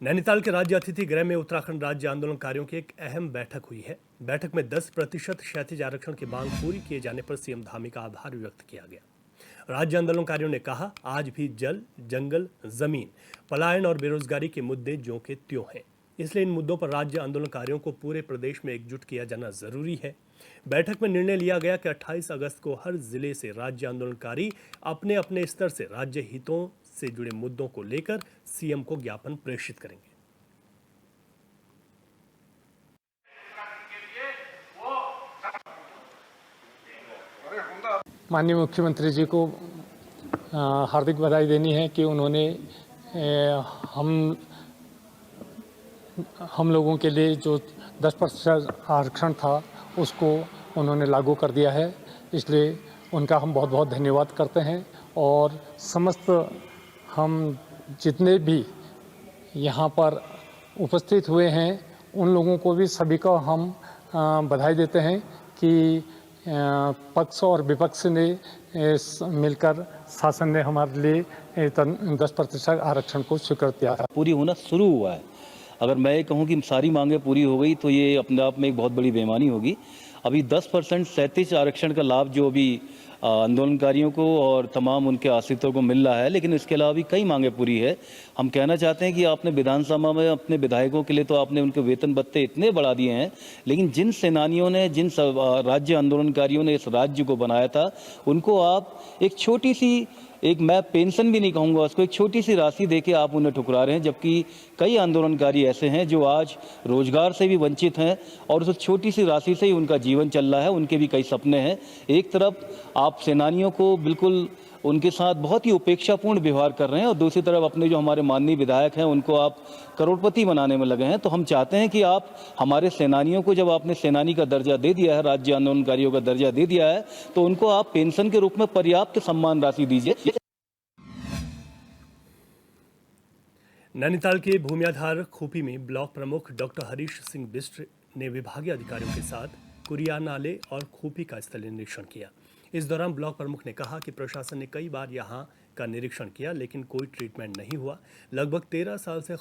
नैनीताल के राज्य अतिथि गृह में उत्तराखंड राज्य आंदोलनकारियों की एक अहम बैठक हुई है। बैठक में 10% क्षैतिज आरक्षण की मांग पूरी किए जाने पर सीएम धामी का आभार व्यक्त किया गया। राज्य आंदोलनकारियों ने कहा, आज भी जल, जंगल, जमीन, पलायन और बेरोजगारी के मुद्दे ज्यों के त्यों हैं। इसलिए इन मुद्दों पर राज्य आंदोलनकारियों को पूरे प्रदेश में एकजुट किया जाना जरूरी है। बैठक में निर्णय लिया गया कि 28 अगस्त को हर जिले से राज्य आंदोलनकारी अपने अपने स्तर से राज्य हितों से जुड़े मुद्दों को लेकर सीएम को ज्ञापन प्रेषित करेंगे। माननीय मुख्यमंत्री जी को हार्दिक बधाई देनी है कि उन्होंने हम लोगों के लिए जो 10% आरक्षण था उसको उन्होंने लागू कर दिया है। इसलिए उनका हम बहुत बहुत धन्यवाद करते हैं और समस्त हम जितने भी यहाँ पर उपस्थित हुए हैं उन लोगों को भी सभी को हम बधाई देते हैं कि पक्ष और विपक्ष ने मिलकर शासन ने हमारे लिए 10% आरक्षण को स्वीकार किया है। पूरी होना शुरू हुआ है। अगर मैं ये कहूँ कि सारी मांगें पूरी हो गई तो ये अपने आप में एक बहुत बड़ी बेईमानी होगी। अभी 10% क्षैतिज आरक्षण का लाभ जो अभी आंदोलनकारियों को और तमाम उनके आश्रितों को मिल रहा है, लेकिन इसके अलावा भी कई मांगें पूरी है। हम कहना चाहते हैं कि आपने विधानसभा में अपने विधायकों के लिए तो आपने उनके वेतन भत्ते इतने बढ़ा दिए हैं, लेकिन जिन सेनानियों ने, जिन राज्य आंदोलनकारियों ने इस राज्य को बनाया था, उनको आप एक छोटी सी, एक मैं पेंशन भी नहीं कहूँगा उसको, एक छोटी सी राशि देके आप उन्हें ठुकरा रहे हैं। जबकि कई आंदोलनकारी ऐसे हैं जो आज रोजगार से भी वंचित हैं और उस छोटी सी राशि से ही उनका जीवन चल रहा है। उनके भी कई सपने हैं। एक तरफ आप सेनानियों को बिल्कुल उनके साथ बहुत ही उपेक्षापूर्ण व्यवहार कर रहे हैं और दूसरी तरफ अपने जो हमारे माननीय विधायक हैं उनको आप करोड़पति बनाने में लगे हैं। तो हम चाहते हैं कि आप हमारे सेनानियों को, जब आपने सेनानी का दर्जा दे दिया है, राज्य आंदोलनकारियों का दर्जा दे दिया है, तो उनको आप पेंशन के रूप में पर्याप्त सम्मान राशि दीजिए। नैनीताल के भूमियाधार खूपी में ब्लॉक प्रमुख डॉक्टर हरीश सिंह बिष्ट ने विभागीय अधिकारियों के साथ कुरिया नाले और खूपी का स्थलीय निरीक्षण किया। इस दौरान ब्लॉक प्रमुख ने कहा कि प्रशासन ने कई बार यहां का निरीक्षण किया, लेकिन कोई ट्रीटमेंट नहीं हुआ। लगभग 13 साल से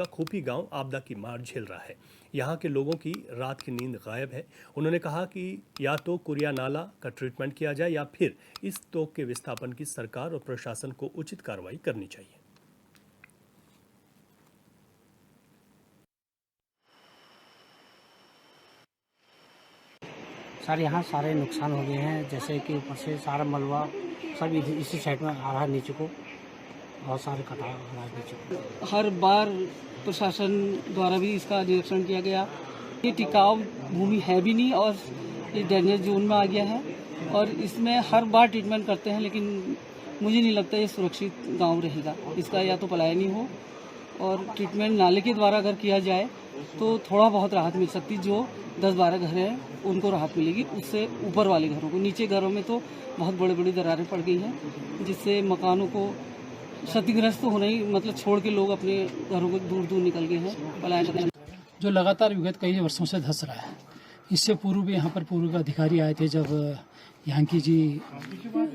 खूपी गांव आपदा की मार झेल रहा है। यहां के लोगों की रात की नींद गायब है। उन्होंने कहा कि या तो कुरिया नाला का ट्रीटमेंट किया जाए या फिर इस तोक के विस्थापन की सरकार और प्रशासन को उचित कार्रवाई करनी चाहिए। सर, यहाँ सारे नुकसान हो गए हैं, जैसे कि ऊपर से सारा मलबा सब इसी साइड में आ रहा है, नीचे को बहुत सारे कटा हो रहा है नीचे को। हर बार प्रशासन द्वारा भी इसका निरीक्षण किया गया। ये टिकाऊ भूमि है भी नहीं और ये डेंजर जोन में आ गया है और इसमें हर बार ट्रीटमेंट करते हैं, लेकिन मुझे नहीं लगता ये सुरक्षित गांव रहेगा। इसका या तो पलायन ही हो और ट्रीटमेंट नाले के द्वारा अगर किया जाए तो थोड़ा बहुत राहत मिल सकती। जो 10-12 घर हैं उनको राहत मिलेगी, उससे ऊपर वाले घरों को, नीचे घरों में तो बहुत बड़ी बड़ी दरारें पड़ गई हैं, जिससे मकानों को क्षतिग्रस्त तो होना ही, मतलब छोड़ के लोग अपने घरों को दूर दूर निकल गए हैं, पलायन। जो लगातार विगत कई वर्षों से धंस रहा है। इससे पूर्व भी यहाँ पर पूर्व अधिकारी आए थे, जब यहाँ की जी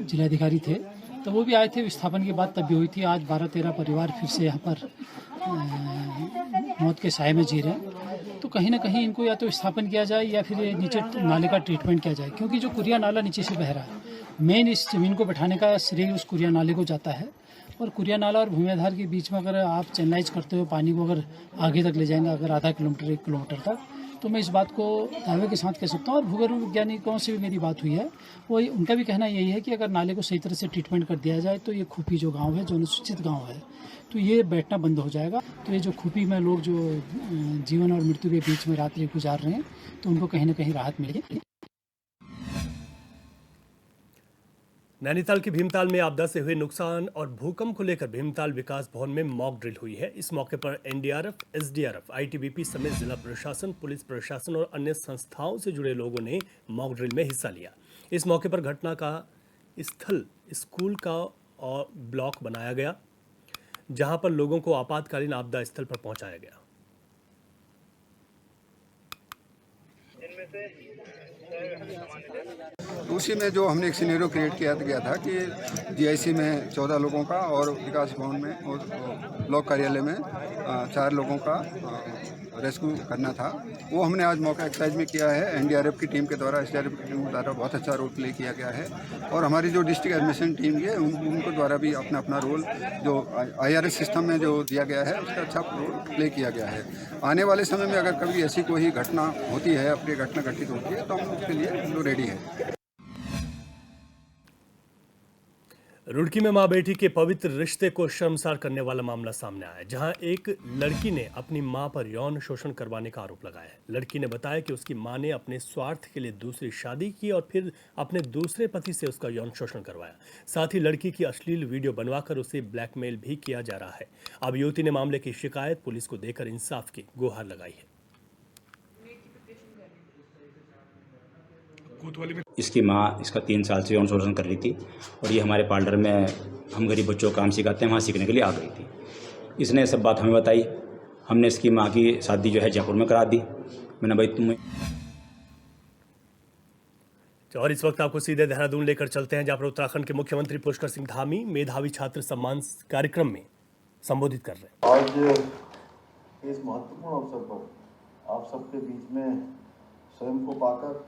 जिलाधिकारी थे तो वो भी आए थे। विस्थापन की बात तब भी हुई थी। आज 12-13 परिवार फिर से यहाँ पर मौत के साए में जी रहे हैं। तो कहीं ना कहीं इनको या तो विस्थापन किया जाए या फिर नीचे नाले का ट्रीटमेंट किया जाए, क्योंकि जो कुरिया नाला नीचे से बह रहा है, मेन इस जमीन को बैठाने का श्रेय उस कुरिया नाले को जाता है। और कुरिया नाला और भूमियाधार के बीच में अगर आप चैनलाइज करते हुए पानी को अगर आगे तक ले जाएंगे, अगर आधा किलोमीटर 1 किलोमीटर तक, तो मैं इस बात को दावे के साथ कह सकता हूँ। और भूगर्भ वैज्ञानिकों से भी मेरी बात हुई है, वो उनका भी कहना यही है कि अगर नाले को सही तरह से ट्रीटमेंट कर दिया जाए तो ये खूपी जो गांव है, जो अनुसूचित गांव है, तो ये बैठना बंद हो जाएगा। तो ये जो खूपी में लोग जो जीवन और मृत्यु के बीच में रात्रि गुजार रहे हैं, तो उनको कहीं ना कहीं राहत मिलेगी। नैनीताल के भीमताल में आपदा से हुए नुकसान और भूकंप को लेकर भीमताल विकास भवन में मॉक ड्रिल हुई है। इस मौके पर एनडीआरएफ, एसडीआरएफ, आईटीबीपी समेत जिला प्रशासन, पुलिस प्रशासन और अन्य संस्थाओं से जुड़े लोगों ने मॉक ड्रिल में हिस्सा लिया। इस मौके पर घटना का स्थल स्कूल का और ब्लॉक बनाया गया, जहां पर लोगों को आपातकालीन आपदा स्थल पर पहुंचाया गया। इनमें से तो उसी में जो हमने एक सिनेरियो क्रिएट किया गया था कि जीआईसी में 14 लोगों का और विकास भवन में और ब्लॉक कार्यालय में 4 लोगों का रेस्क्यू करना था। वो हमने आज मौका एक्सरसाइज में किया है। एनडीआरएफ की टीम के द्वारा, एसडीआरएफ की टीम के द्वारा बहुत अच्छा रोल प्ले किया गया है और हमारी जो डिस्ट्रिक्ट एडमिशन टीम है उनको द्वारा भी अपना अपना रोल जो आईआरएस सिस्टम में जो दिया गया है उसका अच्छा रोल प्ले किया गया है। आने वाले समय में अगर कभी ऐसी कोई घटना होती है, अप्रिय घटना घटित होती है, तो हम उसके लिए रेडी हैं। रुड़की में मां बेटी के पवित्र रिश्ते को शर्मसार करने वाला मामला सामने आया, जहां एक लड़की ने अपनी मां पर यौन शोषण करवाने का आरोप लगाया है। लड़की ने बताया कि उसकी मां ने अपने स्वार्थ के लिए दूसरी शादी की और फिर अपने दूसरे पति से उसका यौन शोषण करवाया। साथ ही लड़की की अश्लील वीडियो बनवाकर उसे ब्लैकमेल भी किया जा रहा है। अब युवती ने मामले की शिकायत पुलिस को देकर इंसाफ की गुहार लगाई है। इसकी माँ इसका 3 साल से यौन शोषण कर रही थी और ये हमारे पार्लर में हम गरीब बच्चों को काम सिखाते हैं, वहाँ सीखने के लिए आ गई थी। इसने सब बात हमें बताई। हमने इसकी माँ की शादी जो है जयपुर में करा दी। मैंने भाई तुम्हें और इस वक्त आपको सीधे देहरादून लेकर चलते हैं, जहाँ पर उत्तराखंड के मुख्यमंत्री पुष्कर सिंह धामी मेधावी छात्र सम्मान कार्यक्रम में संबोधित कर रहे हैं। आज इस महत्वपूर्ण अवसर पर आप सबके बीच में स्वयं को पाकर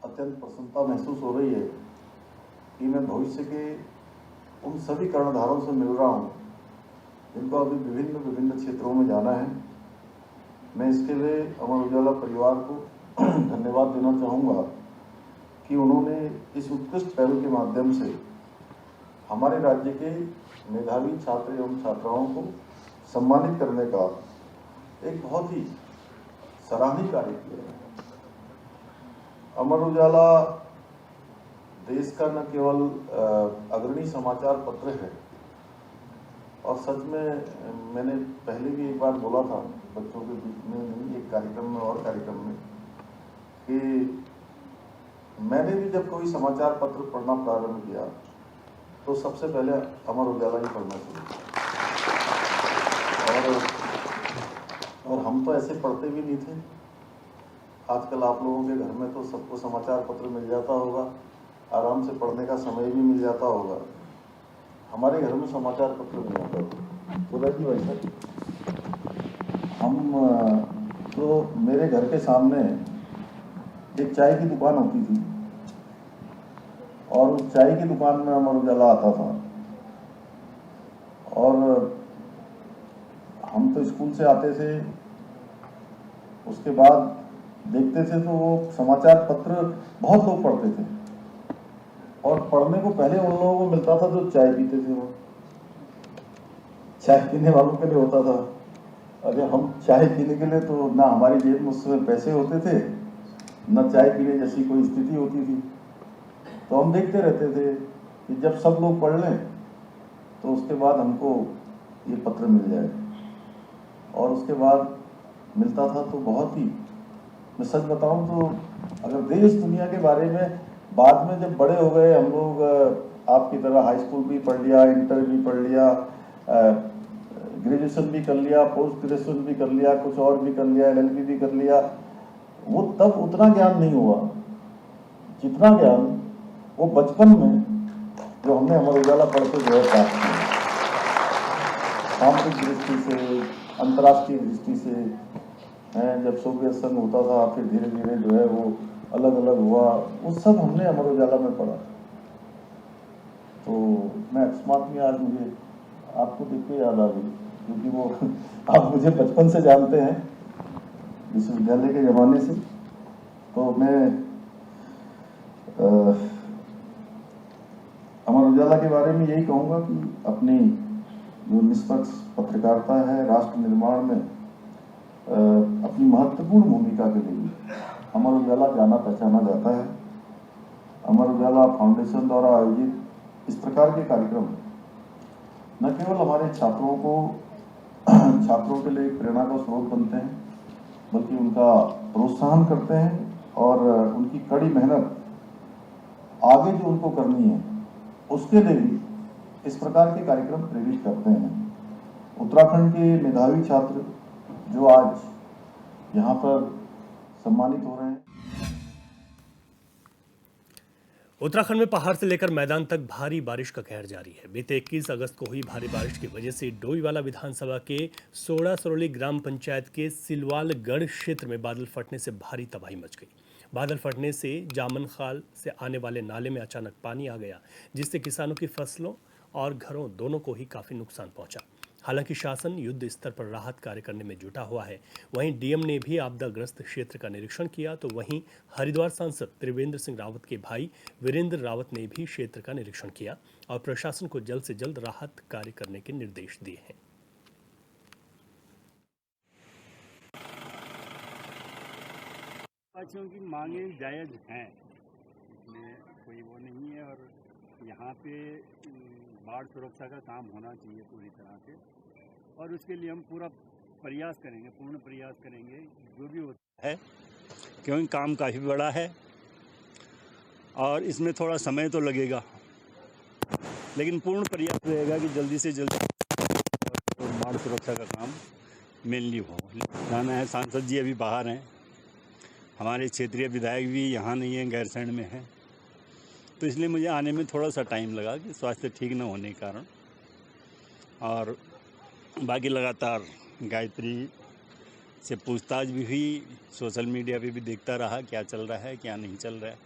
अत्यंत प्रसन्नता महसूस हो रही है कि मैं भविष्य के उन सभी कर्णधारों से मिल रहा हूँ जिनको अभी विभिन्न क्षेत्रों में जाना है। मैं इसके लिए अमर उजाला परिवार को धन्यवाद देना चाहूँगा कि उन्होंने इस उत्कृष्ट पहल के माध्यम से हमारे राज्य के मेधावी छात्र एवं छात्राओं को सम्मानित करने का एक बहुत ही सराहनीय कार्य किया है। अमर उजाला देश का न केवल अग्रणी समाचार पत्र है और सच में मैंने पहले भी एक बार बोला था बच्चों के बीच में, नहीं एक कार्यक्रम में और कार्यक्रम में, कि मैंने भी जब कोई समाचार पत्र पढ़ना प्रारंभ किया तो सबसे पहले अमर उजाला ही पढ़ना शुरू और हम तो ऐसे पढ़ते भी नहीं थे। आजकल आप लोगों के घर में तो सबको समाचार पत्र मिल जाता होगा, आराम से पढ़ने का समय भी मिल जाता होगा। हमारे घर में समाचार पत्र नहीं आता था। बोला जी वैसा हम तो मेरे घर के सामने एक चाय की दुकान होती थी और उस चाय की दुकान में अमर उजाला आता था और हम तो स्कूल से आते थे, उसके बाद देखते थे तो वो समाचार पत्र बहुत लोग पढ़ते थे और पढ़ने को पहले उन लोगों को मिलता था जो चाय पीते थे। वो चाय पीने वालों के लिए होता था। अरे हम चाय पीने के लिए तो ना हमारी जेब में उस समय पैसे होते थे, न चाय पीने जैसी कोई स्थिति होती थी। तो हम देखते रहते थे कि जब सब लोग पढ़ लें तो उसके बाद हमको ये पत्र मिल जाए और उसके बाद मिलता था तो बहुत ही, मैं सच बताऊं तो अगर देश दुनिया के बारे में बाद में जब बड़े हो गए हम लोग, आपकी तरह हाई स्कूल भी पढ़ लिया, इंटर भी पढ़ लिया, ग्रेजुएशन भी कर लिया, पोस्ट ग्रेजुएशन भी कर लिया, कुछ और भी कर लिया, LLB भी कर लिया, वो तब उतना ज्ञान नहीं हुआ जितना ज्ञान वो बचपन में जो हमने अमर उजाला पढ़ते जो है प्राप्त किया। सामाजिक दृष्टि से, अंतर्राष्ट्रीय दृष्टि से, जब सोवियत संघ होता था फिर धीरे धीरे जो है वो अलग अलग हुआ, वो सब हमने अमर उजाला में पढ़ा। तो मैं अकस्मात में आज मुझे आपको देख के याद आ गई, क्योंकि वो आप मुझे बचपन से जानते हैं विश्वविद्यालय के ज़माने से। तो मैं अमर उजाला के बारे में यही कहूँगा कि अपनी जो निष्पक्ष पत्रकारिता है राष्ट्र निर्माण में अपनी महत्वपूर्ण भूमिका के लिए अमर उजाला जाना पहचाना जाता है। अमर उजाला फाउंडेशन द्वारा आयोजित इस प्रकार के कार्यक्रम न केवल हमारे छात्रों के लिए प्रेरणा का स्रोत बनते हैं, बल्कि उनका प्रोत्साहन करते हैं और उनकी कड़ी मेहनत आगे जो उनको करनी है उसके लिए भी इस प्रकार के कार्यक्रम प्रेरित करते हैं। उत्तराखंड के मेधावी छात्र जो आज यहाँ पर सम्मानित हो रहे हैं। उत्तराखंड में पहाड़ से लेकर मैदान तक भारी बारिश का कहर जारी है। बीते 21 अगस्त को हुई भारी बारिश की वजह से डोईवाला विधानसभा के सोड़ा सरोली ग्राम पंचायत के सिलवालगढ़ क्षेत्र में बादल फटने से भारी तबाही मच गई। बादल फटने से जामन खाल से आने वाले नाले में अचानक पानी आ गया, जिससे किसानों की फसलों और घरों दोनों को ही काफी नुकसान पहुंचा। हालांकि शासन युद्ध स्तर पर राहत कार्य करने में जुटा हुआ है। वहीं डीएम ने भी आपदाग्रस्त क्षेत्र का निरीक्षण किया, तो वहीं हरिद्वार सांसद त्रिवेंद्र सिंह रावत के भाई वीरेंद्र रावत ने भी क्षेत्र का निरीक्षण किया और प्रशासन को जल्द से जल्द राहत कार्य करने के निर्देश दिए हैं। बच्चों की मांगे जायज़ हैं, इसमें कोई वो नहीं है। और यहाँ पे बाढ़ सुरक्षा का काम होना चाहिए पूरी तरह से, और उसके लिए हम पूरा प्रयास करेंगे, पूर्ण प्रयास करेंगे जो भी होता है, क्योंकि काम काफ़ी बड़ा है और इसमें थोड़ा समय तो लगेगा, लेकिन पूर्ण प्रयास रहेगा कि जल्दी से जल्दी बाढ़ सुरक्षा का काम मेनली हो। जाना है, सांसद जी अभी बाहर हैं, हमारे क्षेत्रीय विधायक भी यहाँ नहीं हैं, गैरसैंण में हैं, तो इसलिए मुझे आने में थोड़ा सा टाइम लगा कि स्वास्थ्य ठीक न होने के कारण। और बाकी लगातार गायत्री से पूछताछ भी हुई, सोशल मीडिया पे भी देखता रहा क्या चल रहा है क्या नहीं चल रहा है।